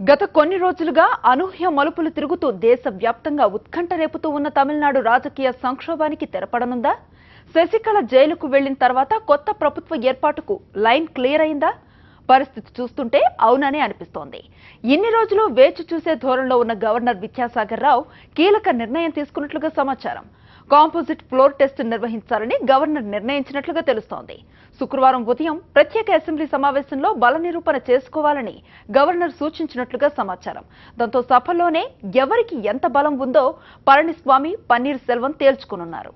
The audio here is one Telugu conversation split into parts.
గత కొన్ని రోజులుగా అనూహ్య మలుపులు తిరుగుతూ దేశవ్యాప్తంగా ఉత్కంఠ రేపుతూ ఉన్న తమిళనాడు రాజకీయ సంక్షోభానికి తెరపడనుందా? శశికళ జైలుకు వెళ్లిన తర్వాత కొత్త ప్రభుత్వ ఏర్పాటుకు లైన్ క్లియర్ అయిందా? పరిస్థితి చూస్తుంటే అవుననే అనిపిస్తోంది. ఇన్ని రోజులు వేచి చూసే ధోరణిలో ఉన్న గవర్నర్ విద్యాసాగర్ రావు కీలక నిర్ణయం తీసుకున్నట్లుగా సమాచారం. కాంపోజిట్ ఫ్లోర్ టెస్ట్ నిర్వహించాలని గవర్నర్ నిర్ణయించినట్లుగా తెలుస్తోంది. శుక్రవారం ఉదయం ప్రత్యేక అసెంబ్లీ సమావేశంలో బల నిరూపణ చేసుకోవాలని గవర్నర్ సూచించినట్లుగా సమాచారం. దాంతో సభలోనే ఎవరికి ఎంత బలం ఉందో పళనిస్వామి, పన్నీర్ సెల్వం తేల్చుకునున్నారు.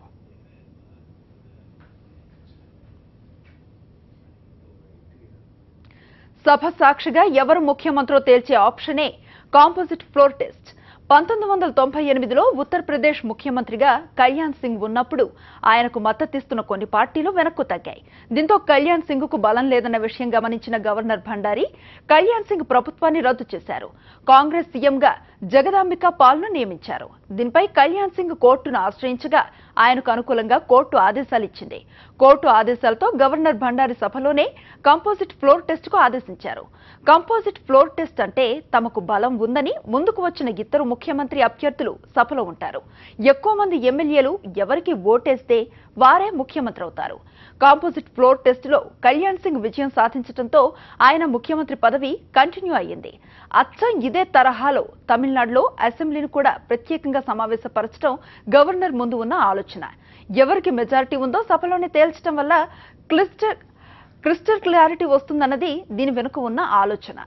సభ సాక్షిగా ఎవరు ముఖ్యమంత్రో తేల్చే ఆప్షనే కాంపోజిట్ ఫ్లోర్ టెస్ట్. 1998లో ఉత్తరప్రదేశ్ ముఖ్యమంత్రిగా కళ్యాణ్ సింగ్ ఉన్నప్పుడు ఆయనకు మద్దతిస్తున్న కొన్ని పార్టీలు వెనక్కు తగ్గాయి. దీంతో కళ్యాణ్ సింగ్ కు బలం లేదన్న విషయం గమనించిన గవర్నర్ భండారి కళ్యాణ్ సింగ్ ప్రభుత్వాన్ని రద్దు చేశారు. కాంగ్రెస్ సీఎంగా జగదాంబికా పాల్ను నియమించారు. దీనిపై కళ్యాణ్ సింగ్ కోర్టును ఆశ్రయించగా ఆయనకు అనుకూలంగా కోర్టు ఆదేశాలు ఇచ్చింది. కోర్టు ఆదేశాలతో గవర్నర్ భండారి సభలోనే కంపోజిట్ ఫ్లోర్ టెస్ట్ కు ఆదేశించారు. కంపోజిట్ ఫ్లోర్ టెస్ట్ అంటే తమకు బలం ఉందని ముందుకు వచ్చిన ఇద్దరు ముఖ్యమంత్రి అభ్యర్థులు సభలో ఉంటారు. ఎక్కువ మంది ఎమ్మెల్యేలు ఎవరికి ఓటేస్తే వారే ముఖ్యమంత్రి అవుతారు. కాంపోజిట్ ఫ్లోర్ టెస్ట్ లో కళ్యాణ్ సింగ్ విజయం సాధించడంతో ఆయన ముఖ్యమంత్రి పదవి కంటిన్యూ అయ్యింది. అచ్చం ఇదే తరహాలో తమిళనాడులో అసెంబ్లీని కూడా ప్రత్యేకంగా సమావేశపరచడం గవర్నర్ ముందు ఉన్న ఆలోచన. ఎవరికి మెజారిటీ ఉందో సభలోనే తేల్చడం వల్ల క్రిస్టల్ క్లారిటీ వస్తుందన్నది దీని వెనుక ఉన్న ఆలోచన.